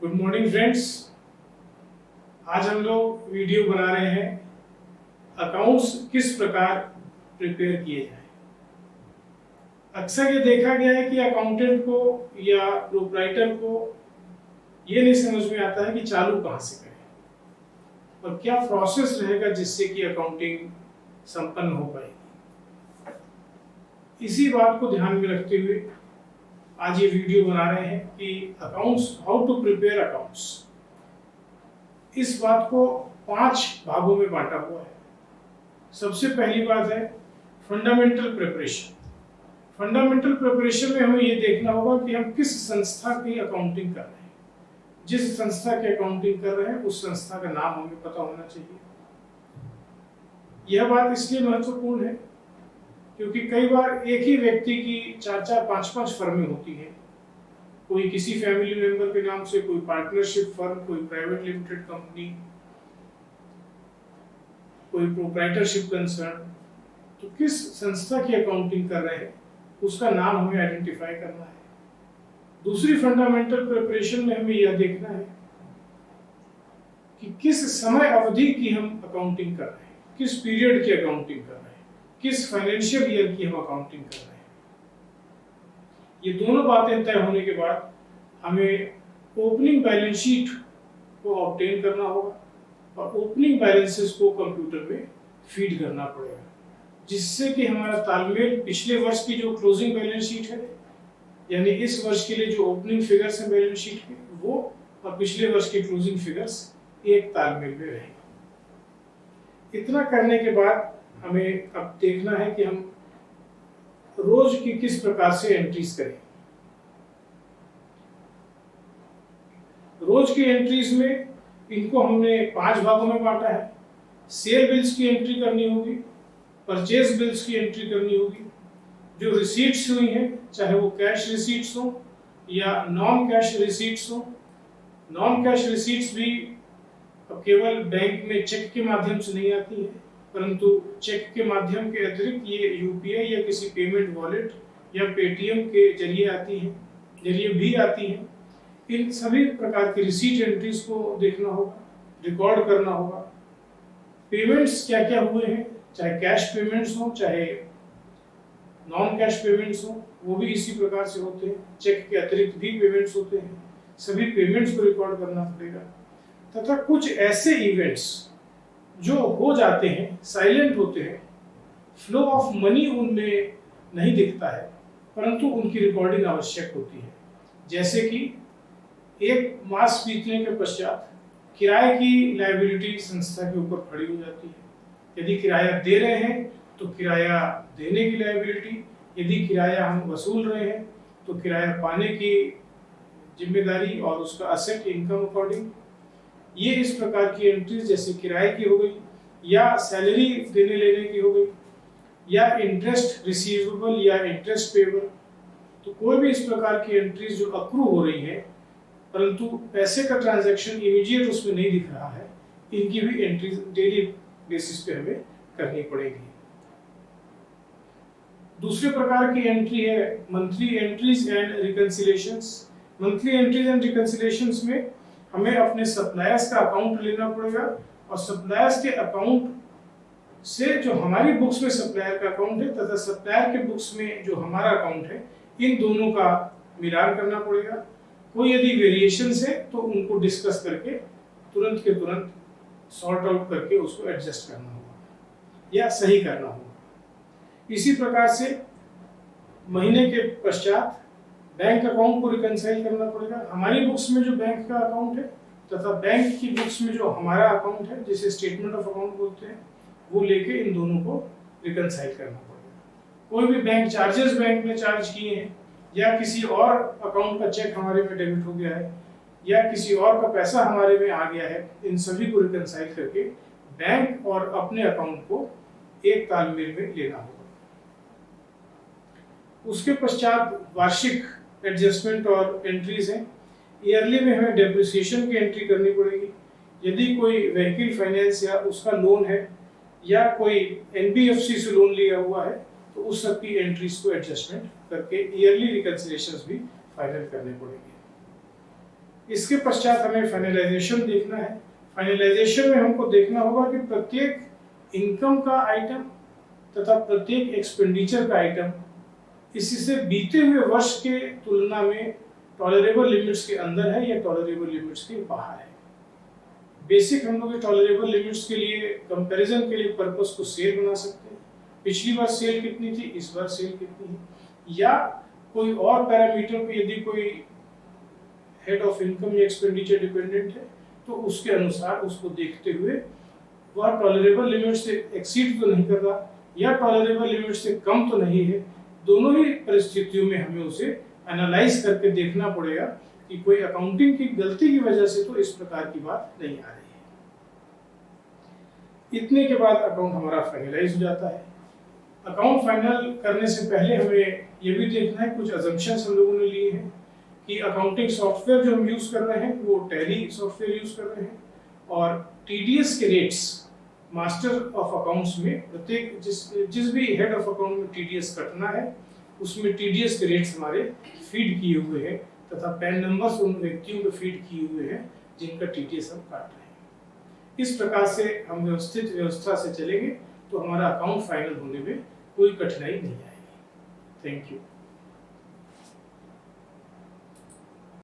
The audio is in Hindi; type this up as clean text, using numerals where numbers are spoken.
Good morning friends. आज हम लोग वीडियो बना रहे हैं अकाउंट्स किस प्रकार प्रिपेयर किए जाए। अक्सर ये देखा गया है कि अकाउंटेंट को या प्रोप्राइटर को ये नहीं समझ में आता है कि चालू कहाँ से करें और क्या प्रोसेस रहेगा जिससे कि अकाउंटिंग संपन्न हो पाएगी। इसी बात को ध्यान में रखते हुए आज ये वीडियो बना रहे हैं कि accounts, how to prepare accounts. इस बात को 5 भागों में बांटा हुआ है। सबसे पहली बात है फंडामेंटल प्रिपरेशन। फंडामेंटल प्रिपरेशन में हमें ये देखना होगा कि हम किस संस्था की अकाउंटिंग कर रहे हैं। जिस संस्था की अकाउंटिंग कर रहे हैं उस संस्था का नाम हमें पता होना चाहिए। यह बात इसलिए महत्वपूर्ण है क्योंकि कई बार एक ही व्यक्ति की 4-4, 5-5 फर्में होती हैं। कोई किसी फैमिली मेंबर के नाम से, कोई पार्टनरशिप फर्म, कोई प्राइवेट लिमिटेड कंपनी, कोई प्रोप्राइटरशिप कंसर्न। तो किस संस्था की अकाउंटिंग कर रहे हैं उसका नाम हमें आइडेंटिफाई करना है। दूसरी फंडामेंटल प्रिपरेशन में हमें यह देखना है कि किस समय अवधि की हम अकाउंटिंग कर रहे हैं, किस पीरियड की अकाउंटिंग कर रहे हैं, किस फाइनेंशियल ईयर की हम अकाउंटिंग कर रहे हैं। ये दोनों बातें तय होने के बाद हमें ओपनिंग बैलेंस शीट को ऑब्टेन करना होगा और ओपनिंग बैलेंसेस को कंप्यूटर में फीड करना पड़ेगा, जिससे कि हमारा तालमेल पिछले वर्ष की जो क्लोजिंग बैलेंस शीट है, यानी इस वर्ष के लिए जो ओपनिंग फिगर्स हैं बैलेंस शीट के, वो और पिछले वर्ष के क्लोजिंग फिगर्स एक तालमेल में रहेंगे। इतना करने के बाद हमें अब देखना है कि हम रोज की किस प्रकार से एंट्रीज करें। रोज की एंट्रीज में इनको हमने 5 भागों में बांटा है। सेल बिल्स की एंट्री करनी होगी, परचेज बिल्स की एंट्री करनी होगी, जो रिसीट्स हुई हैं चाहे वो कैश रिसीट्स हो या नॉन कैश रिसीट्स हो। नॉन कैश रिसीट्स भी अब केवल बैंक में चेक के माध्यम से नहीं आती है, परंतु चेक के माध्यम के अतिरिक्त ये यूपीआई या किसी पेमेंट वॉलेट या पेटीएम के जरिए भी आती हैं। इन सभी प्रकार की रिसीट एंट्रीज को देखना होगा, रिकॉर्ड करना होगा। पेमेंट्स क्या क्या हुए हैं, चाहे कैश पेमेंट्स हो चाहे नॉन कैश पेमेंट्स हो, वो भी इसी प्रकार से होते हैं। चेक के अतिरिक्त भी पेमेंट्स होते हैं, सभी पेमेंट्स को रिकॉर्ड करना पड़ेगा। तथा कुछ ऐसे इवेंट्स जो हो जाते हैं, साइलेंट होते हैं, फ्लो ऑफ मनी उनमें नहीं दिखता है, परंतु उनकी रिकॉर्डिंग आवश्यक होती है। जैसे कि एक मास बीतने के पश्चात किराए की लायबिलिटी संस्था के ऊपर खड़ी हो जाती है। यदि किराया दे रहे हैं तो किराया देने की लायबिलिटी, यदि किराया हम वसूल रहे हैं तो किराया पाने की जिम्मेदारी और उसका असेट इनकम अकॉर्डिंग। ये इस प्रकार की एंट्रीज जैसे किराए की हो गई या सैलरी देने लेने की हो गई या इंटरेस्ट रिसीवेबल या इंटरेस्ट पेबल। तो कोई भी इस प्रकार की एंट्रीज जो अक्रू हो रही है परंतु पैसे का ट्रांजैक्शन इमीडिएट उसमें नहीं दिख रहा है, इनकी भी एंट्रीज डेली बेसिस पे हमें करनी पड़ेगी। दूसरे प्रकार की एंट्री है monthly entries and reconciliations. Monthly entries and reconciliations में हमें अपने सप्लायर्स का अकाउंट लेना पड़ेगा और सप्लायर्स के अकाउंट से जो हमारी बुक्स में सप्लायर का अकाउंट है तथा सप्लायर के बुक्स में जो हमारा अकाउंट है, इन दोनों का मिलान करना पड़ेगा। कोई यदि वेरिएशंस है तो उनको डिस्कस करके तुरंत के तुरंत सॉर्ट आउट करके उसको एडजस्ट करना होगा या सही करना होगा। इसी प्रकार से महीने के पश्चात बैंक अकाउंट को रिकंसाइल करना पड़ेगा। हमारी बुक्स में जो बैंक का अकाउंट है तथा बैंक की बुक्स में जो हमारा अकाउंट है, जिसे स्टेटमेंट ऑफ अकाउंट बोलते हैं, वो लेके इन दोनों को रिकंसाइल करना पड़ेगा। कोई भी बैंक चार्जेस बैंक ने चार्ज किए हैं या किसी और अकाउंट का चेक हमारे में डेबिट हो गया है या किसी और का पैसा हमारे में आ गया है, इन सभी को रिकंसाइल करके बैंक और अपने अकाउंट को एक तालमेल में लेना होगा। उसके पश्चात वार्षिक एडजस्टमेंट और एंट्रीज हैं। ईयरली में हमें डेप्रिसिएशन की एंट्री करनी पड़ेगी। यदि कोई व्हीकल फाइनेंस या उसका लोन है या कोई एनबीएफसी से लोन लिया हुआ है तो उस सब की एंट्रीज को एडजस्टमेंट करके ईयरली रिकंसिलेशंस भी फाइनल करने पड़ेंगे। इसके पश्चात हमें फाइनलाइजेशन देखना है। फाइनलाइजेशन में हमको देखना होगा कि प्रत्येक इनकम का आइटम तथा प्रत्येक एक्सपेंडिचर का आइटम इसी से बीते हुए वर्ष के तुलना में टॉलरेबल लिमिट्स के अंदर है या टॉलरेबल लिमिट्स के बाहर है। बेसिक हम लोग टॉलरेबल लिमिट्स के लिए कंपैरिजन के लिए पर्पस को सेल बना सकते हैं। पिछली बार सेल कितनी थी, इस बार सेल कितनी है, या कोई और पैरामीटर पे यदि कोई हेड ऑफ इनकम या एक्सपेंडिचर डिपेंडेंट है तो उसके अनुसार उसको देखते हुए वह टॉलरेबल लिमिट से एक्सीड तो नहीं कर रहा या टॉलरेबल लिमिट से कम तो नहीं है। दोनों ही परिस्थितियों में हमें उसे एनालाइज करके देखना पड़ेगा कि कोई अकाउंटिंग की गलती की वजह से तो इस प्रकार की बात नहीं आ रही है। इतने के बाद अकाउंट हमारा फाइनलाइज हो जाता है। अकाउंट फाइनल करने से पहले हमें ये भी देखना है, कुछ अजम्पशंस हम लोगों ने लिए हैं कि अकाउंटिंग सॉफ्टवेयर जो हम यूज कर रहे हैं वो टैली सॉफ्टवेयर यूज कर रहे हैं और टीडीएस के रेट्स मास्टर ऑफ अकाउंट्स में प्रत्येक जिस भी हेड ऑफ अकाउंट में टीडीएस कटना है उसमें टीडीएस के रेट्स हमारे फीड किए हुए हैं तथा पैन नंबर्स उन व्यक्तियों के फीड किए हुए हैं जिनका टीडीएस हम काट रहे हैं। इस प्रकार से हम व्यवस्थित व्यवस्था से चलेंगे तो हमारा अकाउंट फाइनल होने में कोई कठिनाई नहीं आएगी। Thank you.